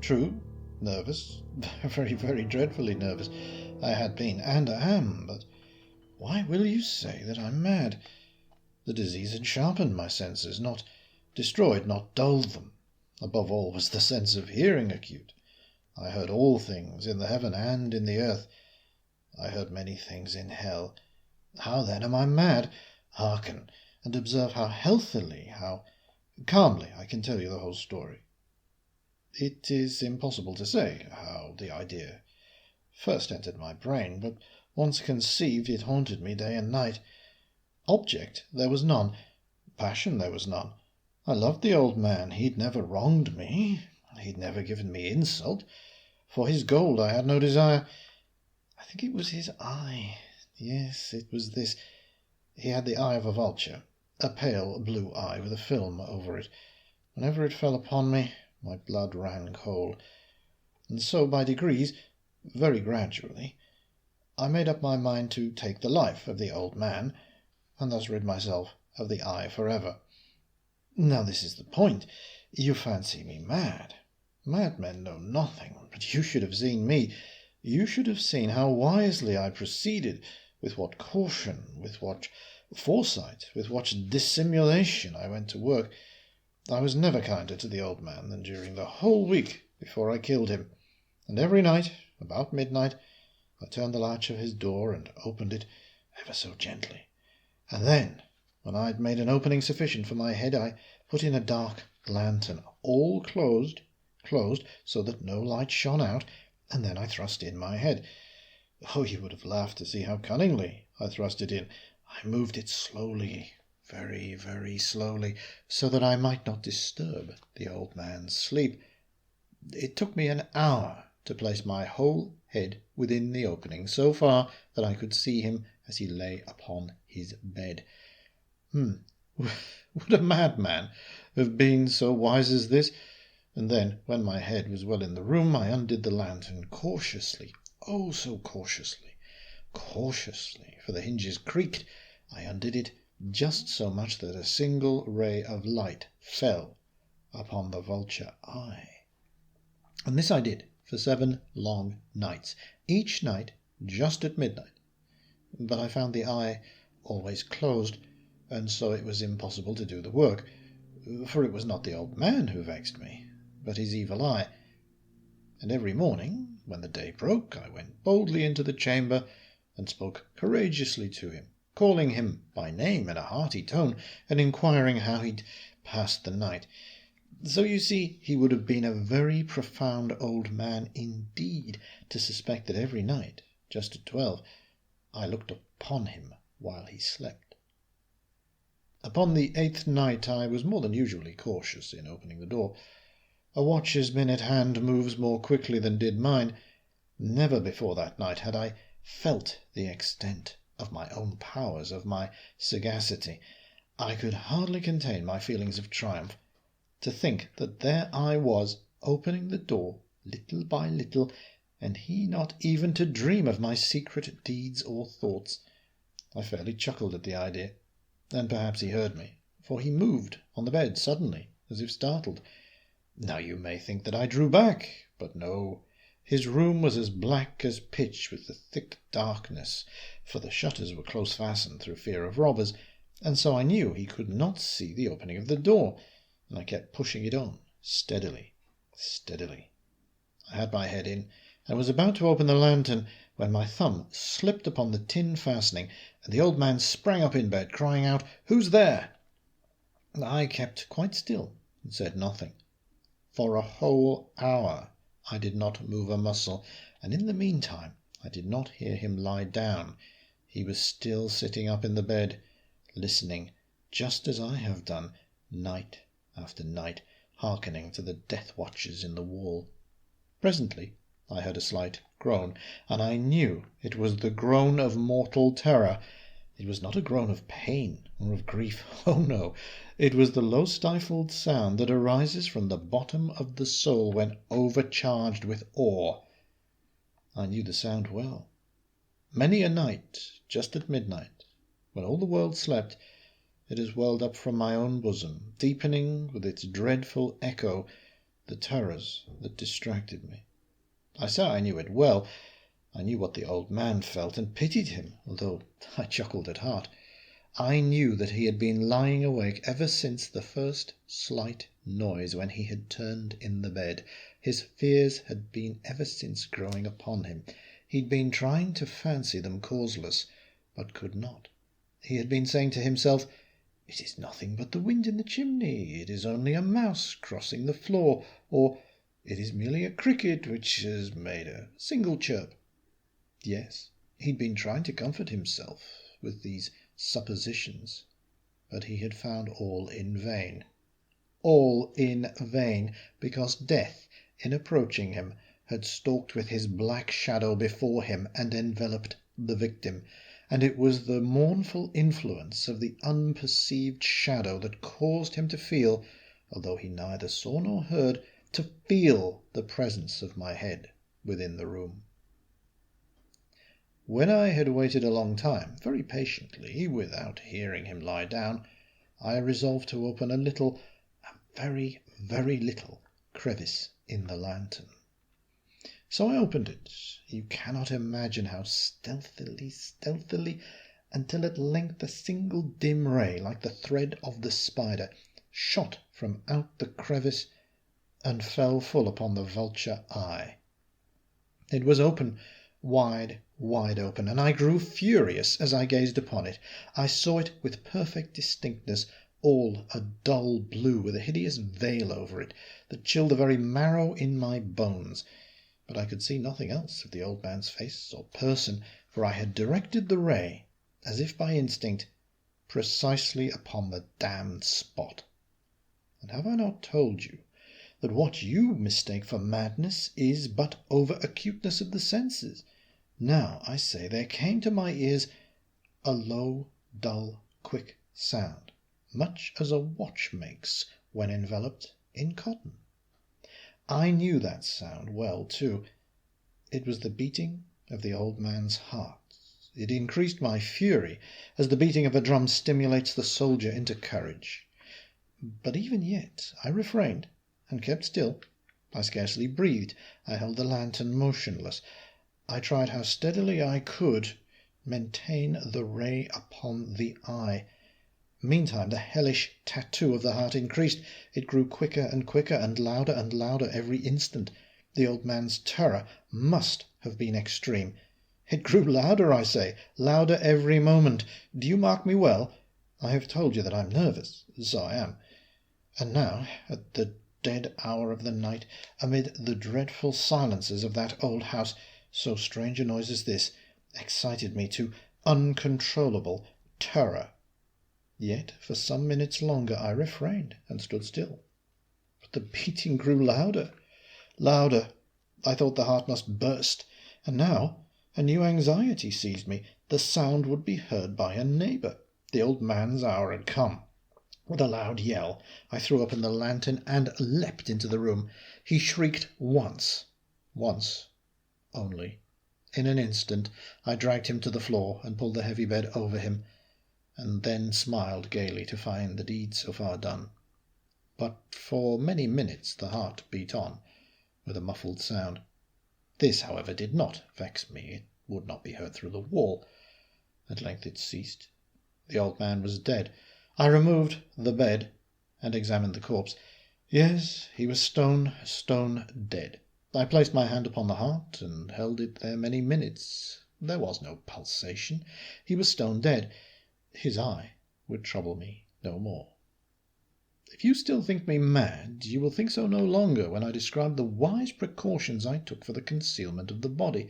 True, nervous, very, very dreadfully nervous. I had been, and am, but why will you say that I'm mad? The disease had sharpened my senses, not destroyed, not dulled them. Above all was the sense of hearing acute. I heard all things in the heaven and in the earth. I heard many things in hell. How then am I mad? Hearken, and observe how healthily, how calmly I can tell you the whole story. It is impossible to say how the idea first entered my brain, but once conceived, it haunted me day and night. Object there was none, passion there was none. I loved the old man. He'd never wronged me. He'd never given me insult. For his gold I had no desire. I think it was his eye. Yes, it was this. He had the eye of a vulture, a pale blue eye with a film over it. Whenever it fell upon me, my blood ran cold. And so by degrees, very gradually, I made up my mind to take the life of the old man, and thus rid myself of the eye forever. Now this is the point. You fancy me mad. Madmen know nothing, but you should have seen me. You should have seen how wisely I proceeded, with what caution, with what foresight, with what dissimulation I went to work. I was never kinder to the old man than during the whole week before I killed him, and every night, about midnight, I turned the latch of his door and opened it ever so gently. And then, when I had made an opening sufficient for my head, I put in a dark lantern, all closed, so that no light shone out, and then I thrust in my head. Oh, you would have laughed to see how cunningly I thrust it in. I moved it slowly, very, very slowly, so that I might not disturb the old man's sleep. It took me an hour to place my whole head within the opening, so far that I could see him as he lay upon his bed. Would a madman have been so wise as this? And then, when my head was well in the room, I undid the lantern cautiously, oh, so cautiously, for the hinges creaked. I undid it just so much that a single ray of light fell upon the vulture eye. And this I did for 7 long nights, each night just at midnight. But I found the eye always closed, and so it was impossible to do the work, for it was not the old man who vexed me, but his evil eye. And every morning, when the day broke, I went boldly into the chamber and spoke courageously to him, calling him by name in a hearty tone, and inquiring how he'd passed the night. So you see, he would have been a very profound old man indeed to suspect that every night, just at 12, I looked upon him while he slept. Upon the 8th night I was more than usually cautious in opening the door. A watch's minute hand moves more quickly than did mine. Never before that night had I felt the extent of my own powers, of my sagacity. I could hardly contain my feelings of triumph. To think that there I was, opening the door little by little, and he not even to dream of my secret deeds or thoughts. I fairly chuckled at the idea, and perhaps he heard me, for he moved on the bed suddenly, as if startled. Now you may think that I drew back, but no. His room was as black as pitch with the thick darkness, for the shutters were close fastened through fear of robbers, and so I knew he could not see the opening of the door, and I kept pushing it on, steadily, steadily. I had my head in, and was about to open the lantern, when my thumb slipped upon the tin fastening, and the old man sprang up in bed, crying out, "Who's there?" I kept quite still, and said nothing. For a whole hour I did not move a muscle, and in the meantime I did not hear him lie down. He was still sitting up in the bed, listening, just as I have done, night after night, hearkening to the death watches in the wall. Presently I heard a slight groan, and I knew it was the groan of mortal terror. It was not a groan of pain or of grief. Oh no, it was the low stifled sound that arises from the bottom of the soul when overcharged with awe. I knew the sound well. Many a night, just at midnight, when all the world slept, it has welled up from my own bosom, deepening with its dreadful echo the terrors that distracted me. I say I knew it well. I knew what the old man felt, and pitied him, although I chuckled at heart. I knew that he had been lying awake ever since the first slight noise when he had turned in the bed. His fears had been ever since growing upon him. He'd been trying to fancy them causeless, but could not. He had been saying to himself, "It is nothing but the wind in the chimney. It is only a mouse crossing the floor," or "It is merely a cricket which has made a single chirp." Yes, he'd been trying to comfort himself with these suppositions, but he had found all in vain. All in vain, because death, in approaching him, had stalked with his black shadow before him and enveloped the victim, and it was the mournful influence of the unperceived shadow that caused him to feel, although he neither saw nor heard, to feel the presence of my head within the room. When I had waited a long time, very patiently, without hearing him lie down, I resolved to open a little, a very, very little crevice in the lantern. So I opened it. You cannot imagine how stealthily, until at length a single dim ray, like the thread of the spider, shot from out the crevice and fell full upon the vulture eye. It was open, wide open, and I grew furious as I gazed upon it. I saw it with perfect distinctness, all a dull blue with a hideous veil over it that chilled the very marrow in my bones. But I could see nothing else of the old man's face or person, for I had directed the ray, as if by instinct, precisely upon the damned spot. And have I not told you that what you mistake for madness is but over-acuteness of the senses? Now, I say, there came to my ears a low, dull, quick sound, much as a watch makes when enveloped in cotton. I knew that sound well, too. It was the beating of the old man's heart. It increased my fury, as the beating of a drum stimulates the soldier into courage. But even yet I refrained, and kept still. I scarcely breathed. I held the lantern motionless. I tried how steadily I could maintain the ray upon the eye. Meantime the hellish tattoo of the heart increased. It grew quicker and quicker, and louder every instant. The old man's terror must have been extreme. It grew louder, I say, louder every moment. Do you mark me well? I have told you that I'm nervous. So I am. And now, at the dead hour of the night, amid the dreadful silences of that old house, so strange a noise as this excited me to uncontrollable terror. Yet for some minutes longer I refrained and stood still. But the beating grew louder. I thought the heart must burst, and now a new anxiety seized me. The sound would be heard by a neighbour. The old man's hour had come. With a loud yell, I threw open the lantern and leapt into the room. He shrieked once only. In an instant I dragged him to the floor and pulled the heavy bed over him, and then smiled gaily to find the deed so far done. But for many minutes the heart beat on, with a muffled sound. This, however, did not vex me. It would not be heard through the wall. At length it ceased. The old man was dead. I removed the bed and examined the corpse. Yes, he was stone dead. I placed my hand upon the heart and held it there many minutes. There was no pulsation. He was stone dead. His eye would trouble me no more. If you still think me mad, you will think so no longer when I describe the wise precautions I took for the concealment of the body.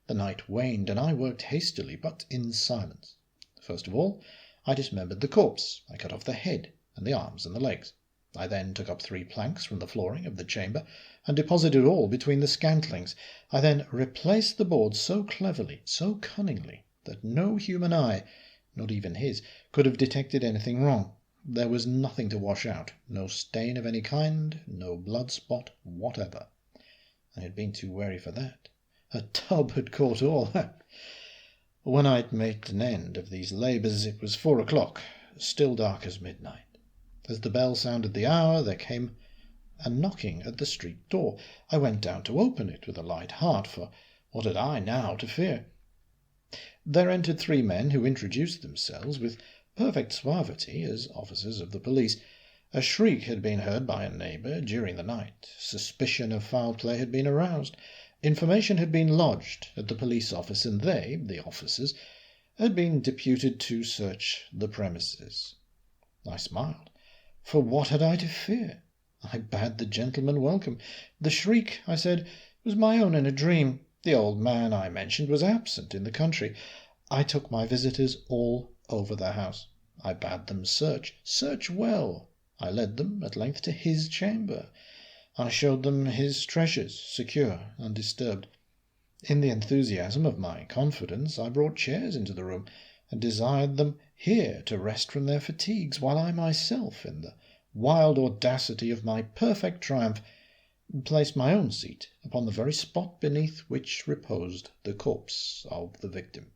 The night waned, and I worked hastily, but in silence. First of all, I dismembered the corpse. I cut off the head, and the arms and the legs. I then took up 3 planks from the flooring of the chamber, and deposited all between the scantlings. I then replaced the boards so cleverly, so cunningly, that no human eye, not even his, could have detected anything wrong. There was nothing to wash out, no stain of any kind, no blood spot whatever. I had been too wary for that. A tub had caught all. When I had made an end of these labours, it was 4 o'clock, still dark as midnight. As the bell sounded the hour, there came and knocking at the street door. I went down to open it with a light heart, for what had I now to fear? There entered 3 men who introduced themselves with perfect suavity as officers of the police. A shriek had been heard by a neighbour during the night. Suspicion of foul play had been aroused. Information had been lodged at the police office, and they, the officers, had been deputed to search the premises. I smiled. For what had I to fear? I bade the gentleman welcome. The shriek, I said, was my own in a dream. The old man I mentioned was absent in the country. I took my visitors all over the house. I bade them search well. I led them at length to his chamber. I showed them his treasures, secure, undisturbed. In the enthusiasm of my confidence, I brought chairs into the room, and desired them here to rest from their fatigues, while I myself, in the wild audacity of my perfect triumph, placed my own seat upon the very spot beneath which reposed the corpse of the victim.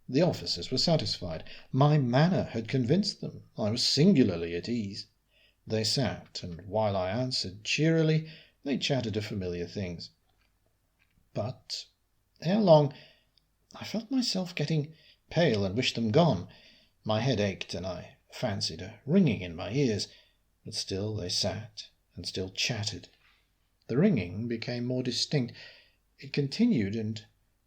The officers were satisfied. My manner had convinced them. I was singularly at ease. They sat, and while I answered cheerily, they chatted of familiar things. But ere long I felt myself getting pale and wished them gone. My head ached, and I fancied a ringing in my ears. But still they sat, and still chatted. The ringing became more distinct. It continued and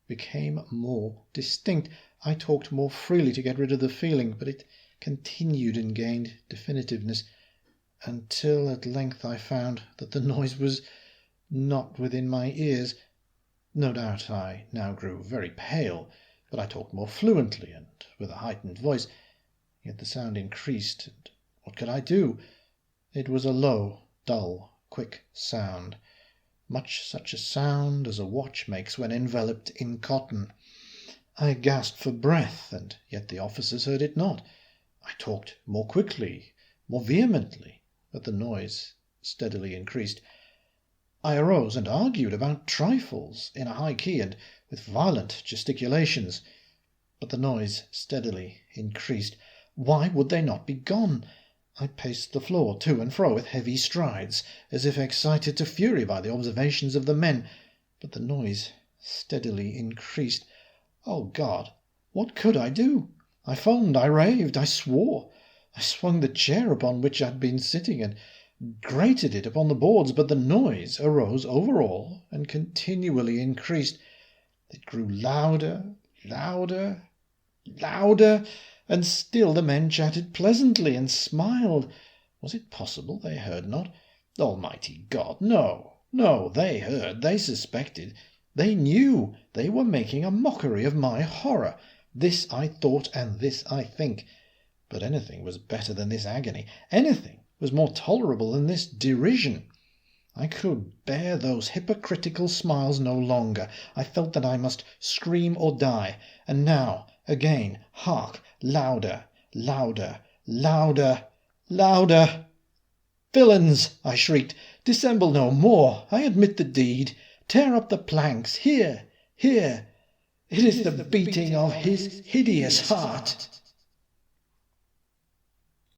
became more distinct. I talked more freely to get rid of the feeling, but it continued and gained definitiveness, until at length I found that the noise was not within my ears. No doubt I now grew very pale, but I talked more fluently and with a heightened voice. Yet the sound increased, and what could I do? It was a low, dull, quick sound, much such a sound as a watch makes when enveloped in cotton. I gasped for breath, and yet the officers heard it not. I talked more quickly, more vehemently, but the noise steadily increased. I arose and argued about trifles in a high key and with violent gesticulations, but the noise steadily increased. Why would they not be gone? I paced the floor to and fro with heavy strides, as if excited to fury by the observations of the men, but the noise steadily increased. Oh God, what could I do? I foamed, I raved, I swore. I swung the chair upon which I had been sitting and grated it upon the boards, but the noise arose over all and continually increased. It grew louder, louder, louder, and still the men chatted pleasantly and smiled. Was it possible they heard not? Almighty God, no, no, they heard, they suspected, they knew, they were making a mockery of my horror. This I thought, and this I think. But anything was better than this agony. Anything was more tolerable than this derision. I could bear those hypocritical smiles no longer. I felt that I must scream or die. And now, again, hark, louder, louder, louder, louder. Villains, I shrieked, dissemble no more. I admit the deed. Tear up the planks. Here, here. It is the beating of his hideous heart.